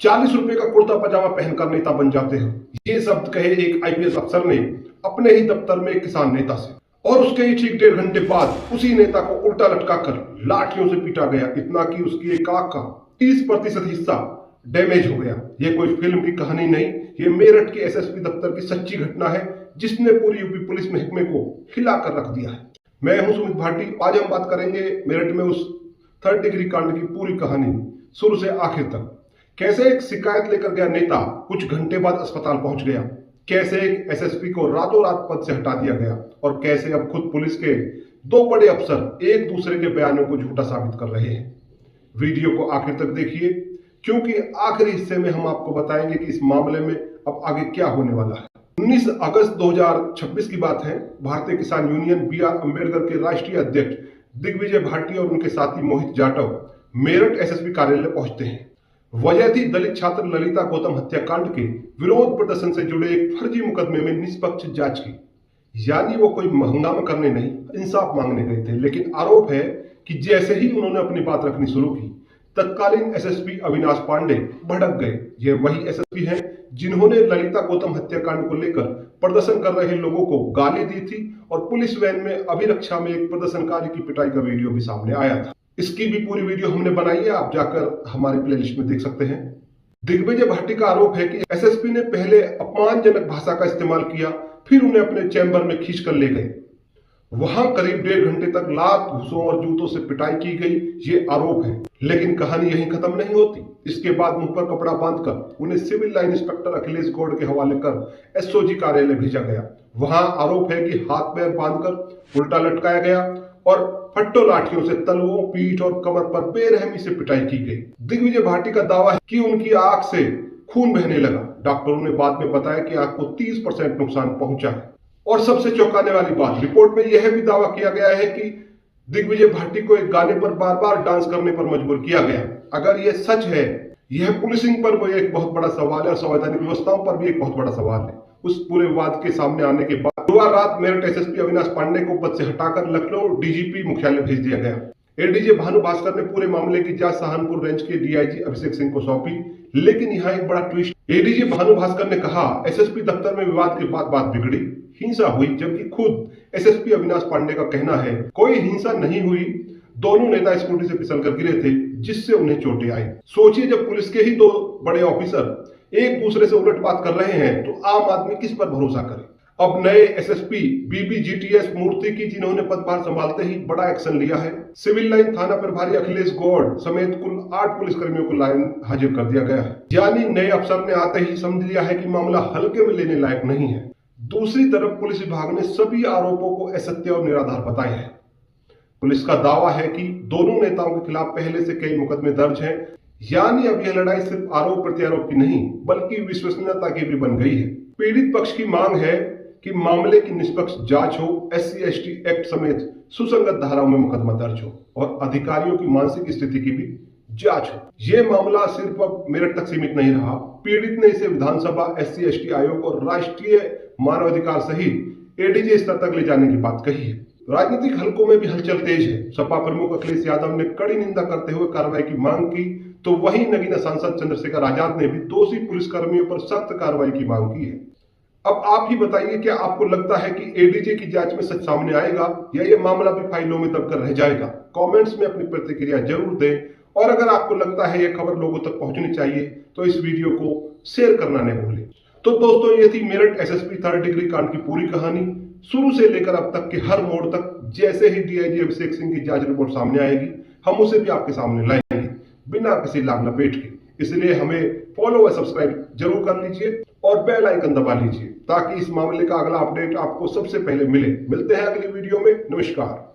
₹40 का कुर्ता पजामा पहनकर नेता बन जाते हो। ये शब्द कहे एक आईपीएस अफसर ने अपने ही दफ्तर में एक किसान नेता से, और उसके ही ठीक 1.5 घंटे बाद उसी नेता को उल्टा लटकाकर लाठियों से पीटा गया, इतना कि उसकी एक आंख का 30% हिस्सा डैमेज हो गया। ये कोई फिल्म की कहानी नहीं, ये मेरठ के एसएसपी दफ्तर की सच्ची घटना है जिसने पूरी यूपी पुलिस महकमे को हिलाकर रख दिया है। मैं हूं सुमित भाटी। आज हम बात करेंगे मेरठ में उस 3rd डिग्री कांड की पूरी कहानी शुरू से आखिर तक। कैसे एक शिकायत लेकर गया नेता कुछ घंटे बाद अस्पताल पहुंच गया, कैसे एक एसएसपी को रातों रात पद से हटा दिया गया, और कैसे अब खुद पुलिस के 2 बड़े अफसर एक दूसरे के बयानों को झूठा साबित कर रहे हैं। वीडियो को आखिर तक देखिए, क्योंकि आखिरी हिस्से में हम आपको बताएंगे कि इस मामले में अब आगे क्या होने वाला है। 19 अगस्त 2026 की बात है। भारतीय किसान यूनियन बीआर अंबेडकर के राष्ट्रीय अध्यक्ष दिग्विजय भाटी और उनके साथी मोहित जाटव मेरठ एसएसपी कार्यालय पहुंचते हैं। वजह थी दलित छात्र ललिता गौतम हत्याकांड के विरोध प्रदर्शन से जुड़े एक फर्जी मुकदमे में निष्पक्ष जांच की। यानी वो कोई हंगामा करने नहीं, इंसाफ मांगने गए थे। लेकिन आरोप है कि जैसे ही उन्होंने अपनी बात रखनी शुरू की, तत्कालीन एसएसपी अविनाश पांडे भड़क गए। ये वही एसएसपी हैं जिन्होंने ललिता गौतम हत्याकांड को लेकर प्रदर्शन कर रहे लोगों को गाली दी थी, और पुलिस वैन में अभिरक्षा में एक प्रदर्शनकारी की पिटाई का वीडियो भी सामने आया था। इसकी भी पूरी वीडियो हमने बनाई है, आप जाकर हमारे प्लेलिस्ट में देख सकते हैं। दिग्विजय भाटी का आरोप है कि एसएसपी ने पहले अपमानजनक भाषा का इस्तेमाल किया, फिर उन्हें अपने चैम्बर में खींचकर ले गए। वहां करीब 1.5 घंटे तक लात, घूसों और जूतों से पिटाई की गई, ये आरोप है। लेकिन कहानी यहीं खत्म नहीं होती। इसके बाद मुंह पर कपड़ा बांधकर उन्हें civil line inspector Akhilesh Gaur के हवाले कर एसओजी कार्यालय भेजा गया। वहां आरोप है कि हाथ पैर बांधकर उल्टा लटकाया गया और फट्टो लाठियों से तलवों, पीठ और कमर पर बेरहमी से पिटाई की गई। दिग्विजय भाटी का दावा है कि उनकी आंख से खून बहने लगा। डॉक्टरों ने बाद में बताया कि आंख को 30% नुकसान पहुंचा है। और सबसे चौंकाने वाली बात, रिपोर्ट में यह भी दावा किया गया है कि दिग्विजय भाटी को एक गाने पर बार बार डांस करने पर मजबूर किया गया। अगर यह सच है, यह पुलिसिंग पर भी एक बहुत बड़ा सवाल है और संवैधानिक व्यवस्थाओं पर भी एक बहुत बड़ा सवाल है। उस पूरे वाद के सामने आने के बाद बुधवार रात मेरठ एसएसपी अविनाश पांडे को पद से हटाकर लखनऊ डीजीपी मुख्यालय भेज दिया गया। एडीजे भानु भास्कर ने पूरे मामले की जांच सहारनपुर रेंज के डीआईजी अभिषेक सिंह को सौंपी। लेकिन यहाँ एक बड़ा ट्विस्ट, एडीजे भानु भास्कर ने कहा एसएसपी दफ्तर में विवाद के बाद बात बिगड़ी, हिंसा हुई, जबकि खुद एसएसपी अविनाश पांडे का कहना है कोई हिंसा नहीं हुई, दोनों नेता स्कूटी से फिसलकर गिरे थे जिससे उन्हें चोटें आई। सोचिए, जब पुलिस के ही 2 बड़े ऑफिसर एक दूसरे से उलट बात कर रहे हैं तो आम आदमी किस पर भरोसा करे। अब नए एसएसपी बीबीजीटीएस मूर्ति की, जिन्होंने पदभार संभालते ही बड़ा एक्शन लिया है। सिविल लाइन थाना प्रभारी अखिलेश गौड़ समेत कुल 8 पुलिसकर्मियों को लाइन हाजिर कर दिया गया है। यानी नए अफसर ने आते ही समझ लिया है कि मामला हल्के में लेने लायक नहीं है। दूसरी तरफ पुलिस विभाग ने सभी आरोपों को असत्य और निराधार बताया है। पुलिस का दावा है कि दोनों नेताओं के खिलाफ पहले से कई मुकदमे दर्ज हैं। यानी अब यह लड़ाई सिर्फ आरोप प्रत्यारोप की नहीं, बल्कि विश्वसनीयता की भी बन गई है। पीड़ित पक्ष की मांग है कि मामले की निष्पक्ष जांच हो, SC/ST एक्ट समेत सुसंगत धाराओं में मुकदमा दर्ज हो, और अधिकारियों की मानसिक स्थिति की भी जांच हो। यह मामला सिर्फ अब मेरठ तक सीमित नहीं रहा। पीड़ित ने इसे विधानसभा, SC/ST आयोग और राष्ट्रीय मानवाधिकार सहित एडीजे स्तर तक ले जाने की बात कही है। राजनीतिक हलकों में भी हलचल तेज है। सपा प्रमुख अखिलेश यादव ने कड़ी निंदा करते हुए कार्रवाई की मांग की, तो वहीं नगीना सांसद चंद्रशेखर आजाद ने भी दोषी पुलिसकर्मियों पर सख्त कार्रवाई की मांग की है। अब आप ही बताइए, क्या आपको लगता है कि एडीजे की जांच में सच सामने आएगा या ये मामला भी फाइलों में दबकर रह जाएगा? कमेंट्स में अपनी प्रतिक्रिया जरूर दें, और अगर आपको लगता है यह खबर लोगों तक पहुंचनी चाहिए तो इस वीडियो को शेयर करना न भूलें। तो दोस्तों, ये थी मेरठ एसएसपी 3rd डिग्री कांड की पूरी कहानी, शुरू से लेकर अब तक के हर मोड़ तक। जैसे ही डीआईजी अभिषेक सिंह की जांच रिपोर्ट सामने आएगी, हम उसे भी आपके सामने लाएंगे बिना किसी लाग लपेट के। इसलिए हमें फॉलो व सब्सक्राइब जरूर कर लीजिए और बेल आइकन दबा लीजिए, ताकि इस मामले का अगला अपडेट आपको सबसे पहले मिले। मिलते हैं अगली वीडियो में। नमस्कार।